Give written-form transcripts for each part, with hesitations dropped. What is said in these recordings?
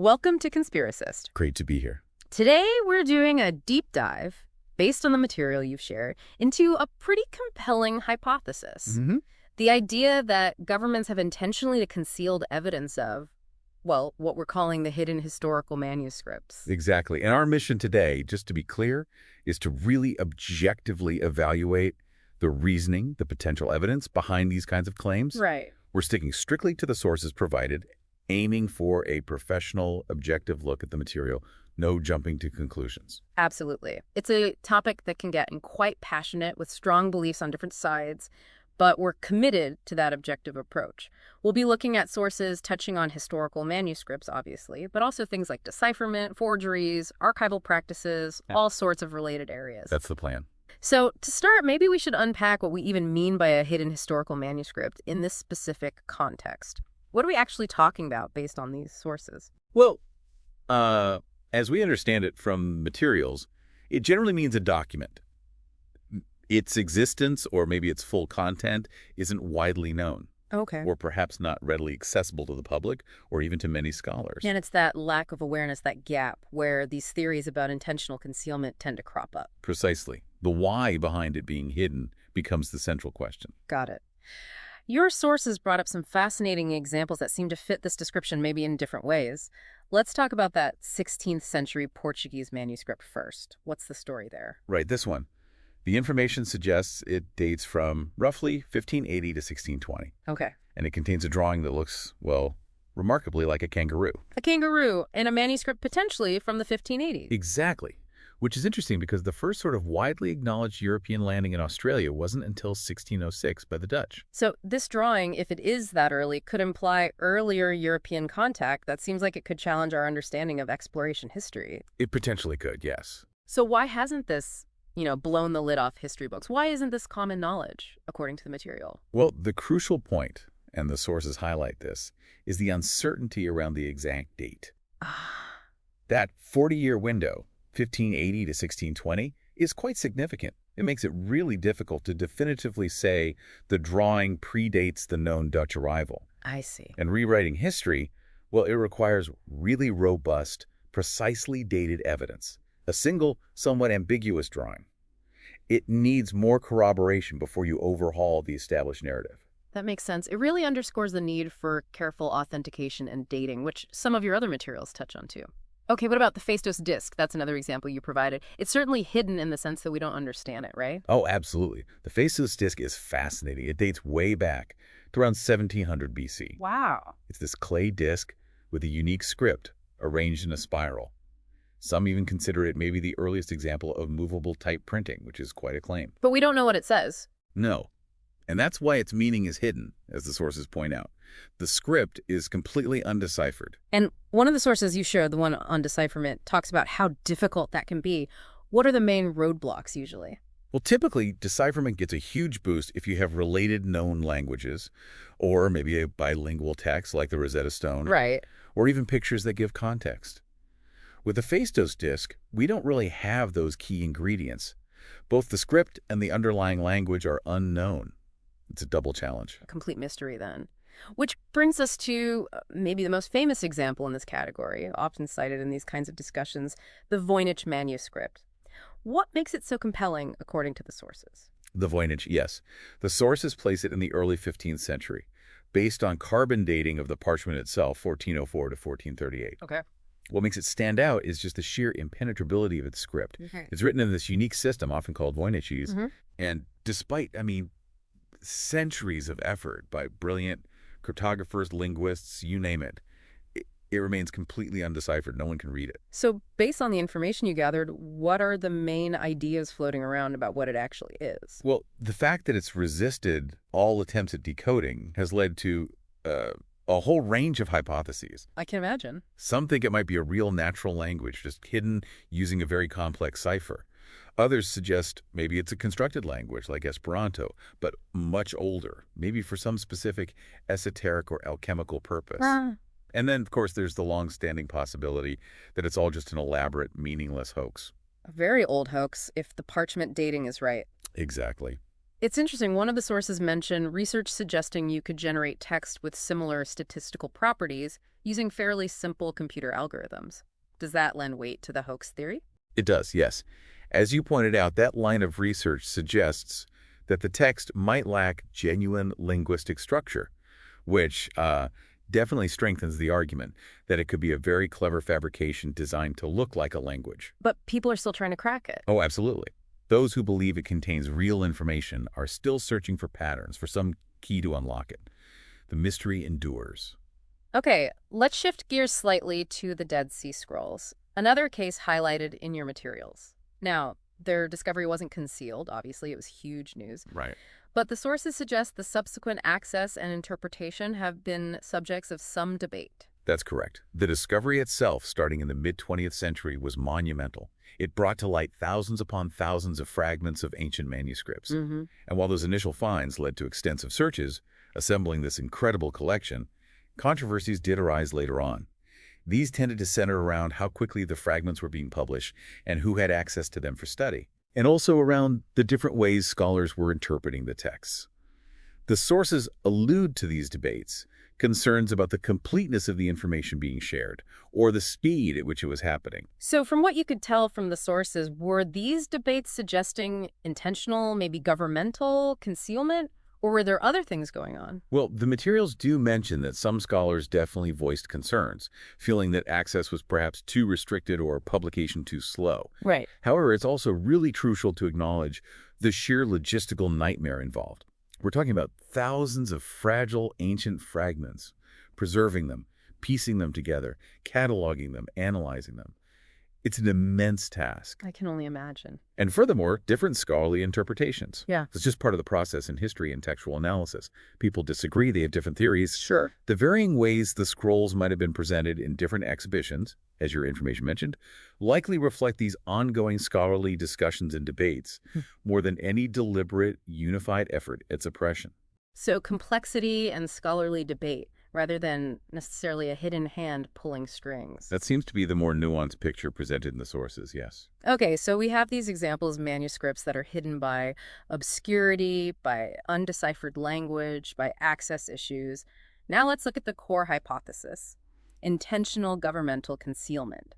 Welcome to Conspiracist. Great to be here. Today, we're doing a deep dive, based on the material you've shared, into a pretty compelling hypothesis. The idea that governments have intentionally concealed evidence of, well, what we're calling the hidden historical manuscripts. Exactly. And our mission today, just to be clear, is to really objectively evaluate the reasoning, the potential evidence behind these kinds of claims. Right. We're sticking strictly to the sources provided, aiming for a professional, objective look at the material, no jumping to conclusions. Absolutely. It's a topic that can get quite passionate with strong beliefs on different sides, but we're committed to that objective approach. We'll be looking at sources touching on historical manuscripts, obviously, but also things like decipherment, forgeries, archival practices, all sorts of related areas. That's the plan. So to start, maybe we should unpack what we even mean by a hidden historical manuscript in this specific context. What are we actually talking about based on these sources? Well, as we understand it from materials, it generally means a document. Its existence, or maybe its full content, isn't widely known. Okay. Or perhaps not readily accessible to the public or even to many scholars. And it's that lack of awareness, that gap, where these theories about intentional concealment tend to crop up. Precisely. The why behind it being hidden becomes the central question. Got it. Your sources brought up some fascinating examples that seem to fit this description, maybe in different ways. Let's talk about that 16th century Portuguese manuscript first. What's the story there? Right, this one. The information suggests it dates from roughly 1580 to 1620. Okay. And it contains a drawing that looks, well, remarkably like a kangaroo. A kangaroo in a manuscript potentially from the 1580s. Exactly. Which is interesting because the first sort of widely acknowledged European landing in Australia wasn't until 1606 by the Dutch. So this drawing, if it is that early, could imply earlier European contact. That seems like it could challenge our understanding of exploration history. It potentially could, yes. So why hasn't this, blown the lid off history books? Why isn't this common knowledge, according to the material? Well, the crucial point, and the sources highlight this, is the uncertainty around the exact date. That 40-year window, 1580 to 1620, is quite significant. It makes it really difficult to definitively say the drawing predates the known Dutch arrival. I see. And rewriting history, well, it requires really robust, precisely dated evidence. A single, somewhat ambiguous drawing. It needs more corroboration before you overhaul the established narrative. That makes sense. It really underscores the need for careful authentication and dating, which some of your other materials touch on too. Okay, what about the Phaistos disc? That's another example you provided. It's certainly hidden in the sense that we don't understand it, right? Oh, absolutely. The Phaistos disc is fascinating. It dates way back to around 1700 BC. Wow. It's this clay disc with a unique script arranged in a spiral. Some even consider it maybe the earliest example of movable type printing, which is quite a claim. But we don't know what it says. No. And that's why its meaning is hidden, as the sources point out. The script is completely undeciphered. And one of the sources you shared, the one on decipherment, talks about how difficult that can be. What are the main roadblocks usually? Well, typically, decipherment gets a huge boost if you have related known languages, or maybe a bilingual text like the Rosetta Stone. Right. Or even pictures that give context. With the Phaistos disc, we don't really have those key ingredients. Both the script and the underlying language are unknown. It's a double challenge. A complete mystery then. Which brings us to maybe the most famous example in this category, often cited in these kinds of discussions, the Voynich manuscript. What makes it so compelling, according to the sources? The Voynich, yes. The sources place it in the early 15th century, based on carbon dating of the parchment itself, 1404 to 1438. Okay. What makes it stand out is just the sheer impenetrability of its script. Okay. It's written in this unique system, often called Voynichese, and despite, centuries of effort by brilliant cryptographers, linguists, you name it, it remains completely undeciphered. No one can read it. So based on the information you gathered, what are the main ideas floating around about what it actually is? Well, the fact that it's resisted all attempts at decoding has led to a whole range of hypotheses. I can imagine. Some think it might be a real natural language, just hidden using a very complex cipher. Others suggest maybe it's a constructed language like Esperanto, but much older, maybe for some specific esoteric or alchemical purpose. And then, of course, there's the long-standing possibility that it's all just an elaborate, meaningless hoax. A very old hoax, if the parchment dating is right. Exactly. It's interesting. One of the sources mentioned research suggesting you could generate text with similar statistical properties using fairly simple computer algorithms. Does that lend weight to the hoax theory? It does, yes. As you pointed out, that line of research suggests that the text might lack genuine linguistic structure, which definitely strengthens the argument that it could be a very clever fabrication designed to look like a language. But people are still trying to crack it. Oh, absolutely. Those who believe it contains real information are still searching for patterns, for some key to unlock it. The mystery endures. Okay, let's shift gears slightly to the Dead Sea Scrolls, another case highlighted in your materials. Now, their discovery wasn't concealed, obviously, it was huge news. Right. But the sources suggest the subsequent access and interpretation have been subjects of some debate. That's correct. The discovery itself, starting in the mid-20th century, was monumental. It brought to light thousands upon thousands of fragments of ancient manuscripts. Mm-hmm. And while those initial finds led to extensive searches, assembling this incredible collection, controversies did arise later on. These tended to center around how quickly the fragments were being published and who had access to them for study, and also around the different ways scholars were interpreting the texts. The sources allude to these debates, concerns about the completeness of the information being shared, or the speed at which it was happening. So from what you could tell from the sources, were these debates suggesting intentional, maybe governmental concealment, or were there other things going on? Well, the materials do mention that some scholars definitely voiced concerns, feeling that access was perhaps too restricted or publication too slow. Right. However, it's also really crucial to acknowledge the sheer logistical nightmare involved. We're talking about thousands of fragile ancient fragments, preserving them, piecing them together, cataloging them, analyzing them. It's an immense task. I can only imagine. And furthermore, different scholarly interpretations. Yeah. It's just part of the process in history and textual analysis. People disagree, they have different theories. Sure. The varying ways the scrolls might have been presented in different exhibitions, as your information mentioned, likely reflect these ongoing scholarly discussions and debates more than any deliberate, unified effort at suppression. So complexity and scholarly debate, rather than necessarily a hidden hand pulling strings. That seems to be the more nuanced picture presented in the sources, yes. Okay, so we have these examples of manuscripts that are hidden by obscurity, by undeciphered language, by access issues. Now let's look at the core hypothesis: intentional governmental concealment.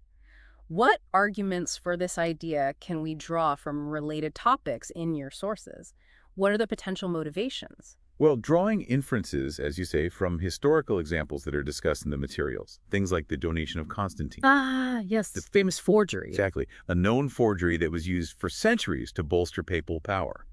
What arguments for this idea can we draw from related topics in your sources? What are the potential motivations? Well, drawing inferences, as you say, from historical examples that are discussed in the materials, things like the donation of Constantine. Ah, yes, the famous forgery. Exactly. A known forgery that was used for centuries to bolster papal power.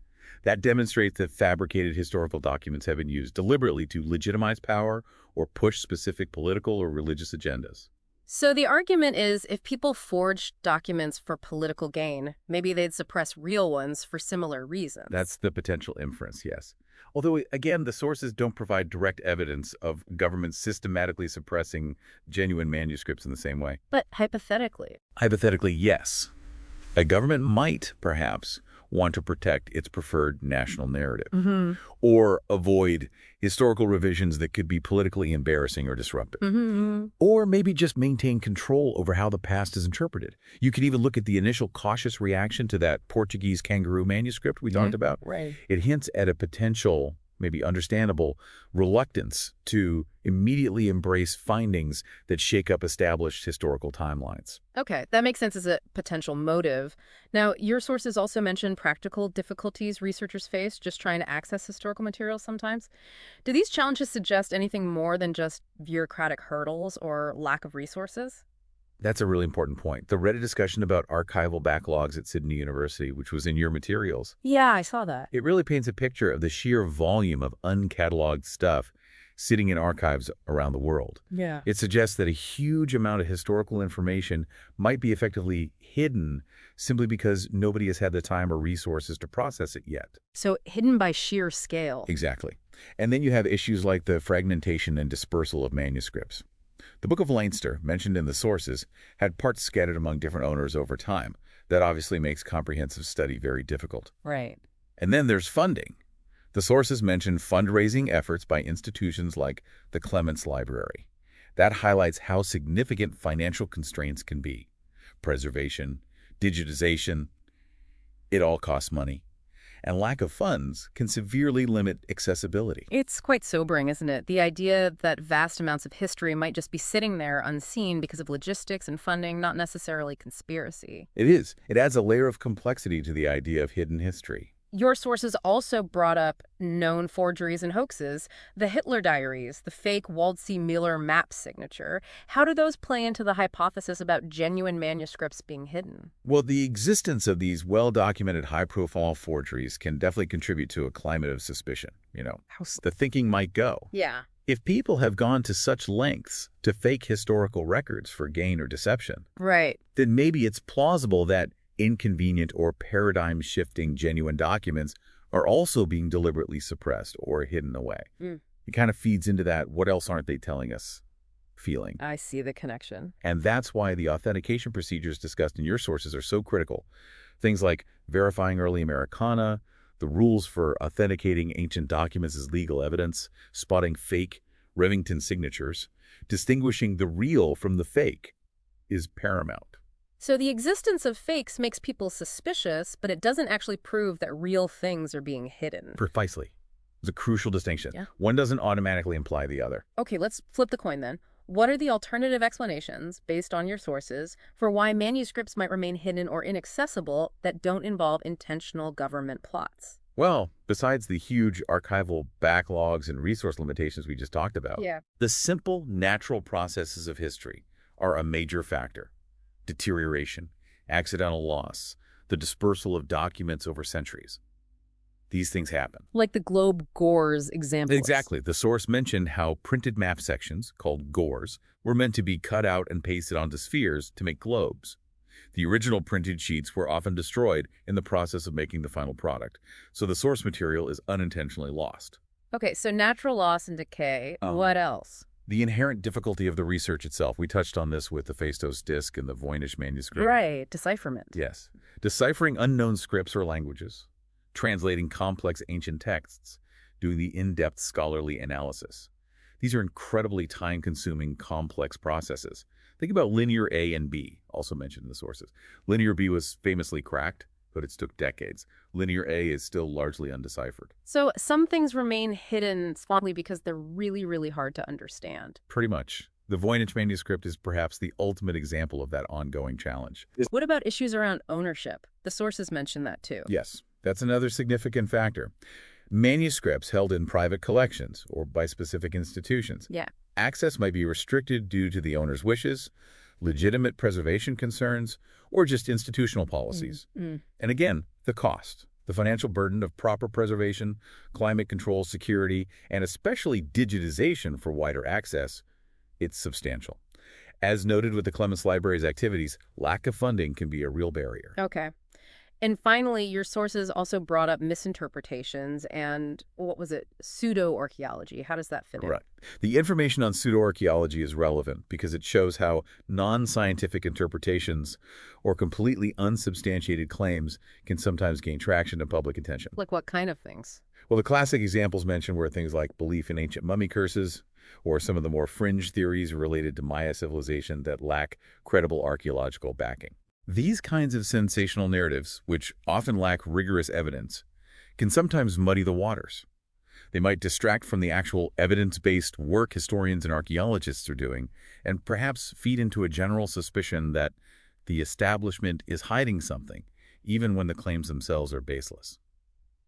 That demonstrates that fabricated historical documents have been used deliberately to legitimize power or push specific political or religious agendas. So the argument is, if people forged documents for political gain, maybe they'd suppress real ones for similar reasons. That's the potential inference, yes. Although, again, the sources don't provide direct evidence of governments systematically suppressing genuine manuscripts in the same way. But hypothetically. Hypothetically, yes. A government might, perhaps, want to protect its preferred national narrative or avoid historical revisions that could be politically embarrassing or disruptive. Or maybe just maintain control over how the past is interpreted. You could even look at the initial cautious reaction to that Portuguese kangaroo manuscript we talked about. Right. It hints at a potential, maybe understandable, reluctance to immediately embrace findings that shake up established historical timelines. Okay, that makes sense as a potential motive. Now, your sources also mention practical difficulties researchers face just trying to access historical materials sometimes. Do these challenges suggest anything more than just bureaucratic hurdles or lack of resources? That's a really important point. The Reddit discussion about archival backlogs at Sydney University, which was in your materials, Yeah, I saw that. it really paints a picture of the sheer volume of uncatalogued stuff sitting in archives around the world. Yeah. It suggests that a huge amount of historical information might be effectively hidden simply because nobody has had the time or resources to process it yet. So hidden by sheer scale. Exactly. And then you have issues like the fragmentation and dispersal of manuscripts. The Book of Leinster, mentioned in the sources, had parts scattered among different owners over time. That obviously makes comprehensive study very difficult. Right. And then there's funding. The sources mention fundraising efforts by institutions like the Clements Library. That highlights how significant financial constraints can be. Preservation, digitization, it all costs money. and lack of funds can severely limit accessibility. It's quite sobering, isn't it? The idea that vast amounts of history might just be sitting there unseen because of logistics and funding, not necessarily conspiracy. It is. It adds a layer of complexity to the idea of hidden history. Your sources also brought up known forgeries and hoaxes, the Hitler diaries, the fake Waldseemüller map signature. How do those play into the hypothesis about genuine manuscripts being hidden? Well, the existence of these well-documented high-profile forgeries can definitely contribute to a climate of suspicion. How the thinking might go. Yeah. If people have gone to such lengths to fake historical records for gain or deception, Right. then maybe it's plausible that inconvenient or paradigm-shifting genuine documents are also being deliberately suppressed or hidden away. It kind of feeds into that "what else aren't they telling us" feeling. I see the connection. And that's why the authentication procedures discussed in your sources are so critical. Things like verifying early Americana, the rules for authenticating ancient documents as legal evidence, spotting fake Remington signatures, distinguishing the real from the fake is paramount. So the existence of fakes makes people suspicious, but it doesn't actually prove that real things are being hidden. Precisely. It's a crucial distinction. Yeah. One doesn't automatically imply the other. Okay, let's flip the coin then. What are the alternative explanations, based on your sources, for why manuscripts might remain hidden or inaccessible that don't involve intentional government plots? Well, besides the huge archival backlogs and resource limitations we just talked about, the simple, natural processes of history are a major factor. Deterioration, accidental loss, the dispersal of documents over centuries. These things happen. Like the Globe Gores example. Exactly. The source mentioned how printed map sections, called gores, were meant to be cut out and pasted onto spheres to make globes. The original printed sheets were often destroyed in the process of making the final product, so the source material is unintentionally lost. Okay, so natural loss and decay. What else? The inherent difficulty of the research itself. We touched on this with the Phaistos disc and the Voynich manuscript. Right, decipherment. Yes. Deciphering unknown scripts or languages, translating complex ancient texts, doing the in-depth scholarly analysis. These are incredibly time-consuming, complex processes. Think about linear A and B, also mentioned in the sources. Linear B was famously cracked, but it took decades. Linear A is still largely undeciphered. So some things remain hidden small because they're really, really hard to understand. Pretty much. The Voynich manuscript is perhaps the ultimate example of that ongoing challenge. What about issues around ownership? The sources mention that too. Yes, that's another significant factor. Manuscripts held in private collections or by specific institutions. Access might be restricted due to the owner's wishes, legitimate preservation concerns, or just institutional policies. And again, the cost, the financial burden of proper preservation, climate control, security, and especially digitization for wider access, it's substantial. As noted with the Clements Library's activities, lack of funding can be a real barrier. Okay. And finally, your sources also brought up misinterpretations and, pseudo-archaeology. How does that fit in? Right. The information on pseudo-archaeology is relevant because it shows how non-scientific interpretations or completely unsubstantiated claims can sometimes gain traction and public attention. Like what kind of things? Well, the classic examples mentioned were things like belief in ancient mummy curses or some of the more fringe theories related to Maya civilization that lack credible archaeological backing. These kinds of sensational narratives, which often lack rigorous evidence, can sometimes muddy the waters. They might distract from the actual evidence-based work historians and archaeologists are doing, and perhaps feed into a general suspicion that the establishment is hiding something, even when the claims themselves are baseless.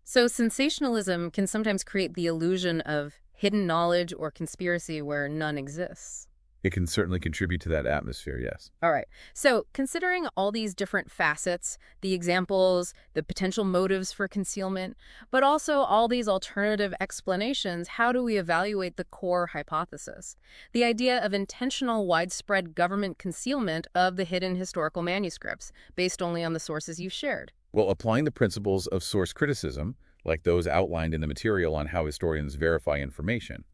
So sensationalism can sometimes create the illusion of hidden knowledge or conspiracy where none exists. It can certainly contribute to that atmosphere, yes. All right. So considering all these different facets, the examples, the potential motives for concealment, but also all these alternative explanations, how do we evaluate the core hypothesis? The idea of intentional widespread government concealment of the hidden historical manuscripts, based only on the sources you've shared. Well, applying the principles of source criticism, like those outlined in the material on how historians verify information,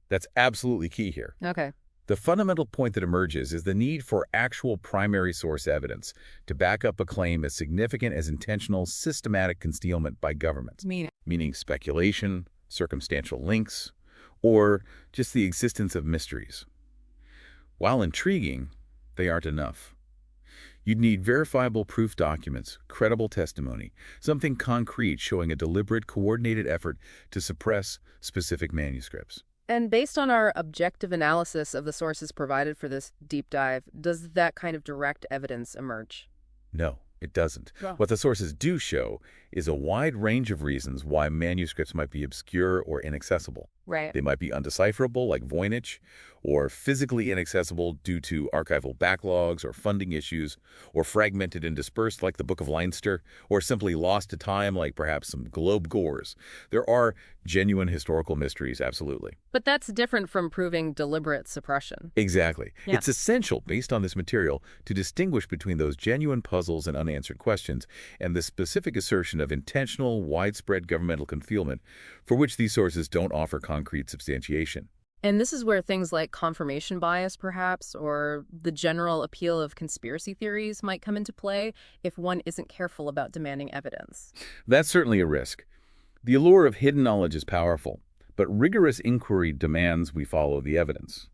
that's absolutely key here. Okay. The fundamental point that emerges is the need for actual primary source evidence to back up a claim as significant as intentional, systematic concealment by governments, meaning speculation, circumstantial links, or just the existence of mysteries. While intriguing, they aren't enough. You'd need verifiable proof documents, credible testimony, something concrete showing a deliberate, coordinated effort to suppress specific manuscripts. And based on our objective analysis of the sources provided for this deep dive, does that kind of direct evidence emerge? No, it doesn't. Oh. What the sources do show is a wide range of reasons why manuscripts might be obscure or inaccessible. Right. They might be undecipherable, like Voynich, or physically inaccessible due to archival backlogs or funding issues, or fragmented and dispersed, like the Book of Leinster, or simply lost to time, like perhaps some Globe Gores. There are genuine historical mysteries, absolutely. But that's different from proving deliberate suppression. Exactly. Yeah. It's essential, based on this material, to distinguish between those genuine puzzles and unanswered questions and the specific assertion of intentional, widespread governmental concealment for which these sources don't offer concrete substantiation. And this is where things like confirmation bias, perhaps, or the general appeal of conspiracy theories might come into play if one isn't careful about demanding evidence. That's certainly a risk. The allure of hidden knowledge is powerful, but rigorous inquiry demands we follow the evidence.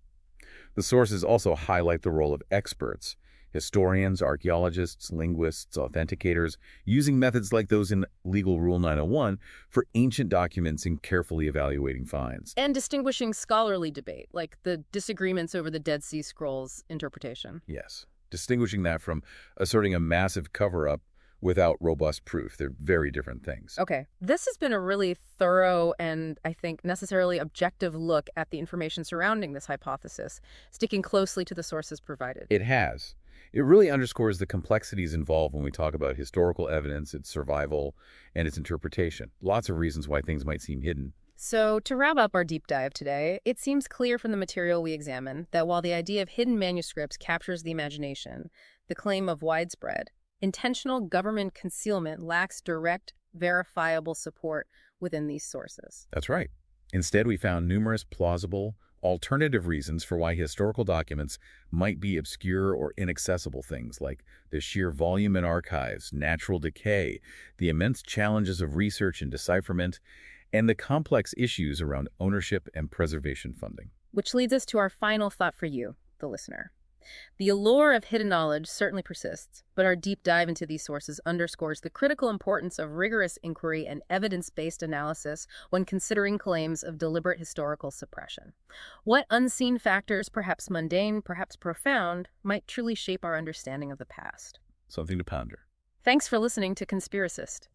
The sources also highlight the role of experts, historians, archaeologists, linguists, authenticators, using methods like those in Legal Rule 901 for ancient documents and carefully evaluating finds. And distinguishing scholarly debate, like the disagreements over the Dead Sea Scrolls interpretation. Yes, distinguishing that from asserting a massive cover-up without robust proof. They're very different things. Okay, this has been a really thorough and, I think, necessarily objective look at the information surrounding this hypothesis, sticking closely to the sources provided. It has. It really underscores the complexities involved when we talk about historical evidence, its survival, and its interpretation. Lots of reasons why things might seem hidden. So, to wrap up our deep dive today, it seems clear from the material we examine that while the idea of hidden manuscripts captures the imagination, the claim of widespread, intentional government concealment lacks direct, verifiable support within these sources. That's right. Instead, we found numerous plausible, alternative reasons for why historical documents might be obscure or inaccessible, things like the sheer volume in archives, natural decay, the immense challenges of research and decipherment, and the complex issues around ownership and preservation funding. Which leads us to our final thought for you, the listener. The allure of hidden knowledge certainly persists, but our deep dive into these sources underscores the critical importance of rigorous inquiry and evidence-based analysis when considering claims of deliberate historical suppression. What unseen factors, perhaps mundane, perhaps profound, might truly shape our understanding of the past? Something to ponder. Thanks for listening to Conspiracist.